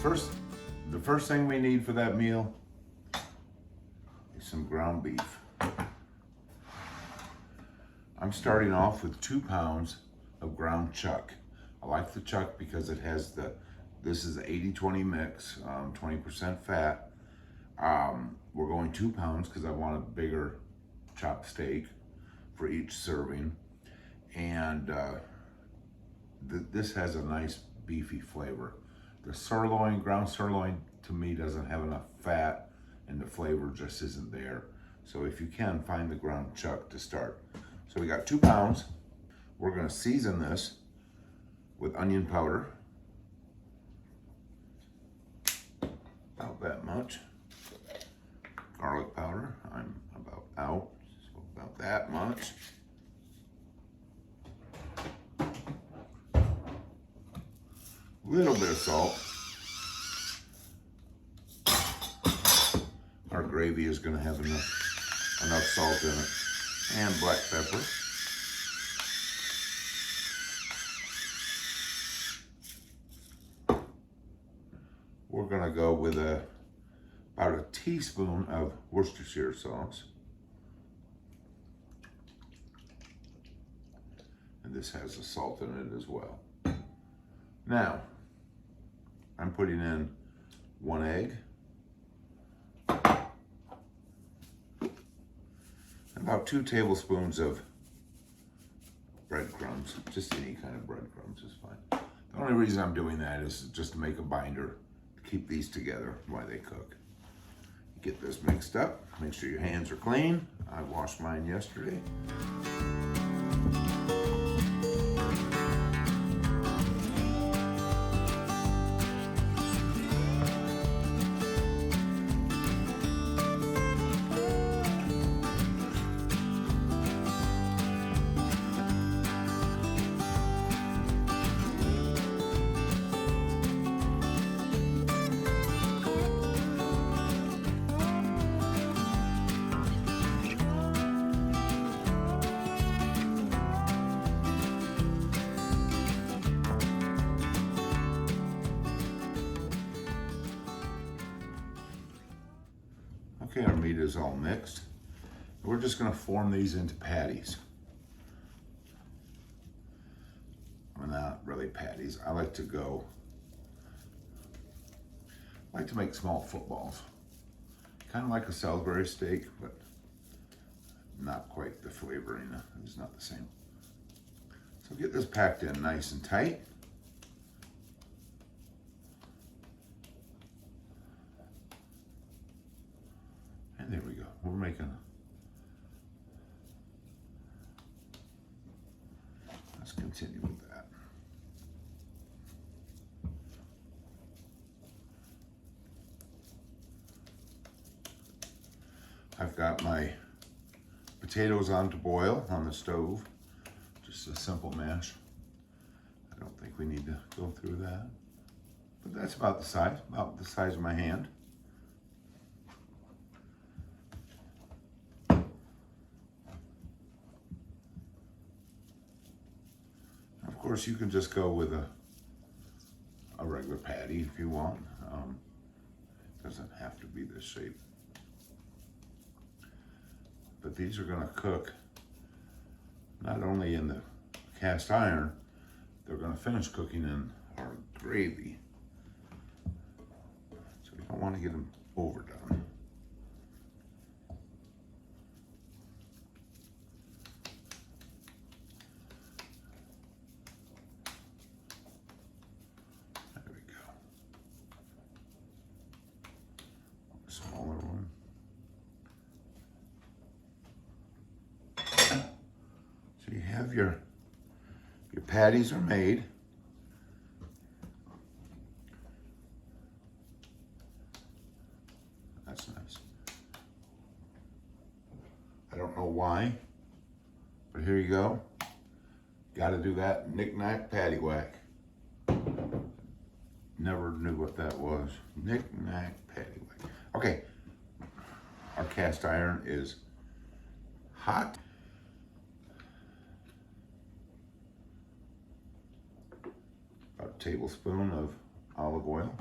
the first thing we need for that meal is some ground beef. I'm starting off with 2 pounds of ground chuck. I like the chuck because it has this is 80-20 mix, 20% fat. We're going 2 pounds because I want a bigger chopped steak for each serving. And this has a nice beefy flavor. The sirloin, ground sirloin, to me doesn't have enough fat and the flavor just isn't there. So if you can, find the ground chuck to start. So we got 2 pounds. We're gonna season this with onion powder. About that much. Garlic powder, I'm about out, so about that much. Little bit of salt. Our gravy is gonna have enough salt in it. And black pepper. We're gonna go with about a teaspoon of Worcestershire sauce. And this has the salt in it as well. Now, I'm putting in 1 egg. About 2 tablespoons of breadcrumbs. Just any kind of breadcrumbs is fine. The only reason I'm doing that is just to make a binder, to keep these together while they cook. Get this mixed up. Make sure your hands are clean. I washed mine yesterday. Okay, our meat is all mixed. We're just gonna form these into patties. Well, not really patties. I like to make small footballs. Kind of like a Salisbury steak, but not quite the flavoring. It's not the same. So get this packed in nice and tight. And there we go. We're making. Let's continue with that. I've got my potatoes on to boil on the stove. Just a simple mash. I don't think we need to go through that. But that's about the size of my hand. Of course, you can just go with a regular patty if you want. Doesn't have to be this shape. But these are gonna cook not only in the cast iron, they're gonna finish cooking in our gravy. So we don't wanna get them overdone. Smaller one. So you have your patties are made. That's nice. I don't know why, but here you go. Got to do that knick-knack paddywhack. Never knew what that was. Knick-knack paddywhack. Okay, our cast iron is hot. About a tablespoon of olive oil.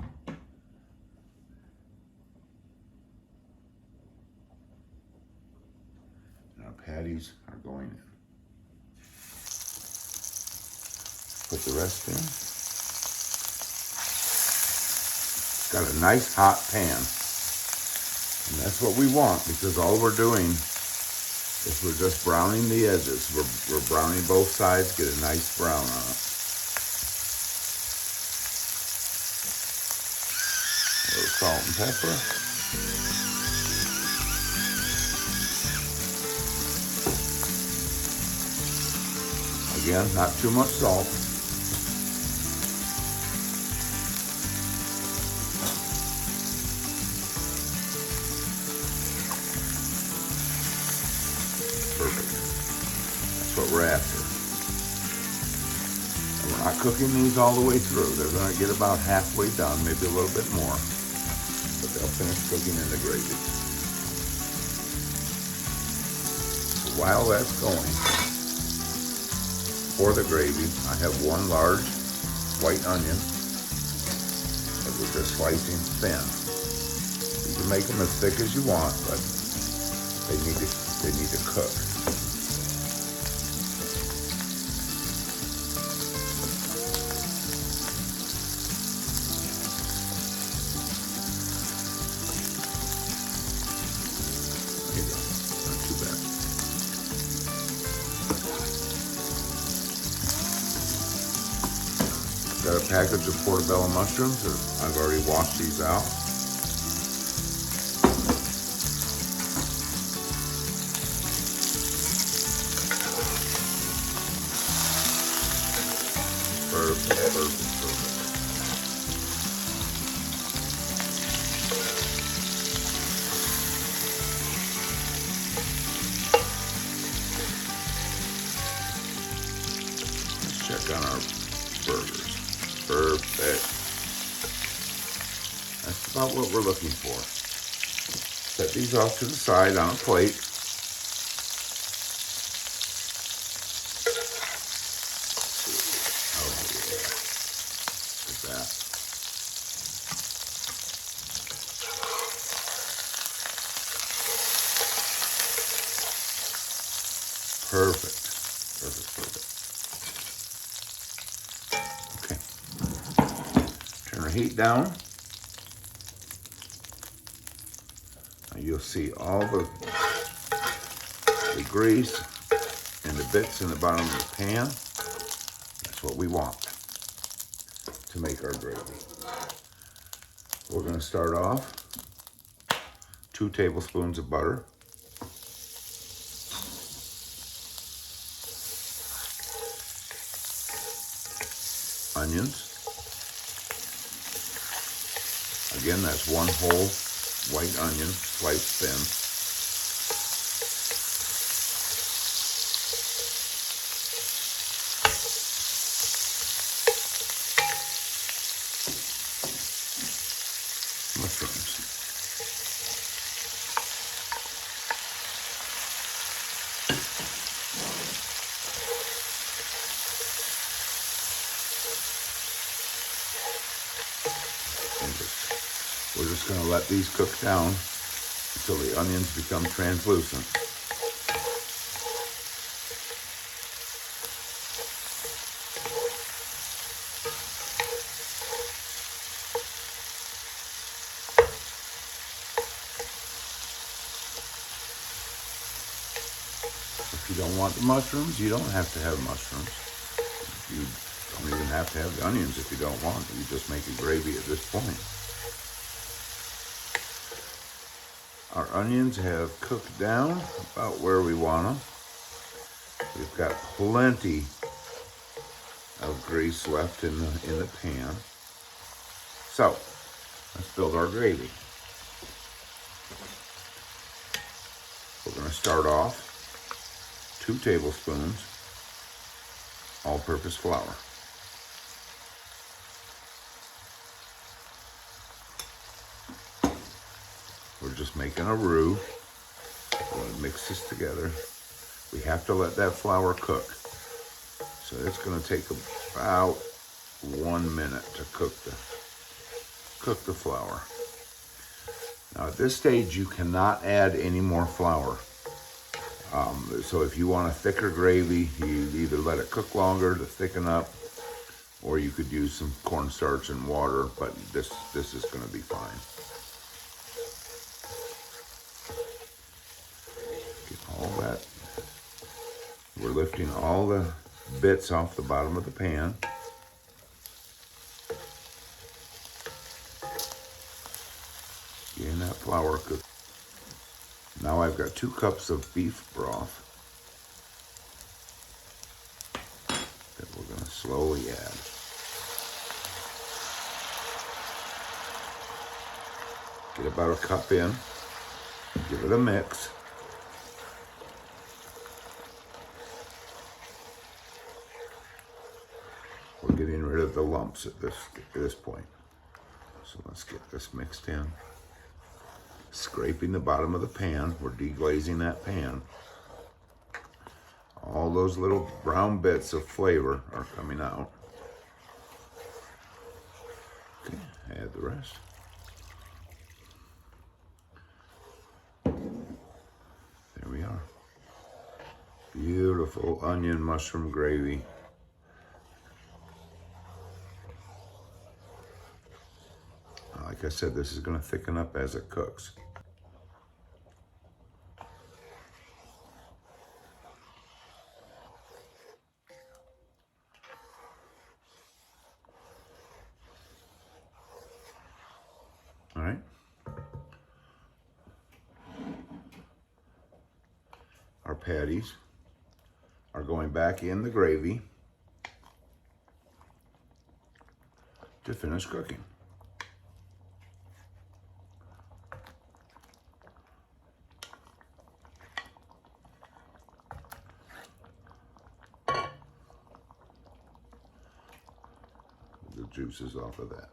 going in. Put the rest in. It's got a nice hot pan. And that's what we want, because all we're doing is we're just browning the edges. We're browning both sides, get a nice brown on it. A little salt and pepper. Again, not too much salt. Perfect. That's what we're after. And we're not cooking these all the way through. They're going to get about halfway done, maybe a little bit more. But they'll finish cooking in the gravy. So while that's going, for the gravy, I have one large white onion that we're just slicing thin. You can make them as thick as you want, but they need to cook. There you go. Not too bad. Got a package of portobello mushrooms. I've already washed these out. Perfect, perfect, perfect. Let's check on our burgers. Perfect. That's about what we're looking for. Set these off to the side on a plate. Oh yeah. Look at that. Perfect. Perfect, perfect. Okay. Turn the heat down. Now you'll see all the grease and the bits in the bottom of the pan. That's what we want to make our gravy. We're going to start off 2 tablespoons of butter. Onions. Again, that's 1 whole white onion, sliced thin. Mushrooms. We're just going to let these cook down until the onions become translucent. If you don't want the mushrooms, you don't have to have mushrooms. You don't even have to have the onions if you don't want. You just make a gravy at this point. Our onions have cooked down about where we want them. We've got plenty of grease left in the pan. So, let's build our gravy. We're going to start off 2 tablespoons all-purpose flour. We're just making a roux. We're going to mix this together. We have to let that flour cook. So it's going to take about 1 minute to cook the flour. Now at this stage, you cannot add any more flour. So if you want a thicker gravy, you either let it cook longer to thicken up, or you could use some cornstarch and water, but this is gonna be fine. Get all that. We're lifting all the bits off the bottom of the pan. Getting that flour cooked. Now I've got 2 cups of beef broth that we're gonna slowly add. Get about a cup in, give it a mix. We're getting rid of the lumps at this point. So let's get this mixed in. Scraping the bottom of the pan, we're deglazing that pan. All those little brown bits of flavor are coming out. Okay, add the rest. There we are. Beautiful onion mushroom gravy. Like I said, this is going to thicken up as it cooks. All right. Our patties are going back in the gravy to finish cooking. The juices off of that.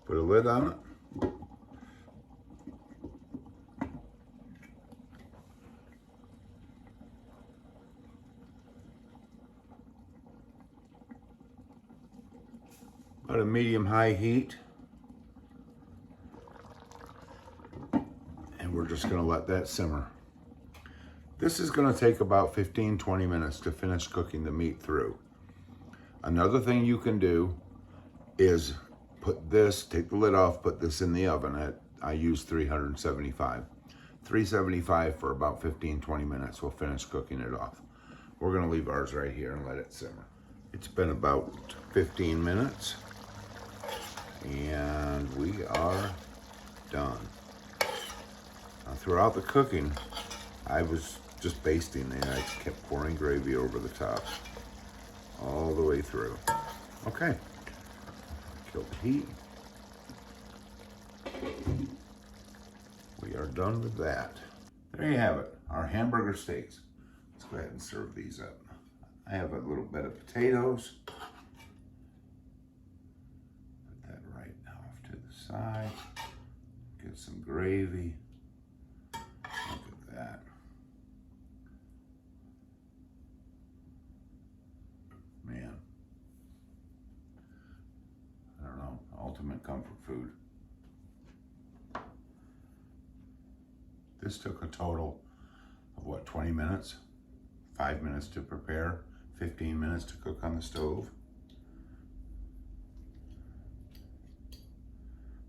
Put a lid on it. About a medium-high heat. And we're just going to let that simmer. This is going to take about 15-20 minutes to finish cooking the meat through. Another thing you can do is put this, take the lid off, put this in the oven. I use 375. 375 for about 15-20 minutes. We'll finish cooking it off. We're going to leave ours right here and let it simmer. It's been about 15 minutes. And we are done. Now, throughout the cooking, I was just basting and I just kept pouring gravy over the top all the way through. Okay, kill the heat. We are done with that. There you have it, our hamburger steaks. Let's go ahead and serve these up. I have a little bit of potatoes. Side, get some gravy. Look at that. Man, I don't know, ultimate comfort food. This took a total of what, 20 minutes? 5 minutes to prepare, 15 minutes to cook on the stove.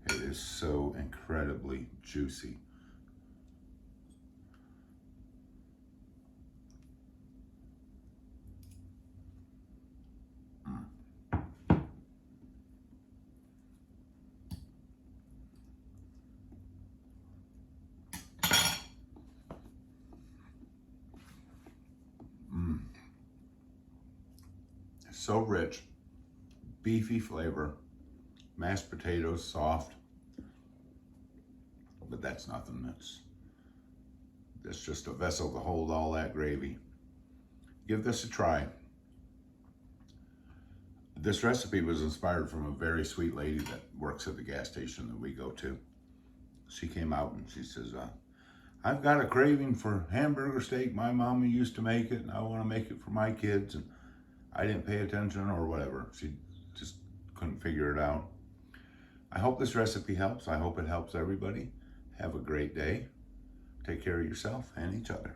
It is so incredibly juicy. So rich, beefy flavor, mashed potatoes, soft. But that's nothing. That's just a vessel to hold all that gravy. Give this a try. This recipe was inspired from a very sweet lady that works at the gas station that we go to. She came out and she says, I've got a craving for hamburger steak. My mama used to make it and I want to make it for my kids. And I didn't pay attention or whatever. She just couldn't figure it out. I hope this recipe helps. I hope it helps everybody. Have a great day. Take care of yourself and each other.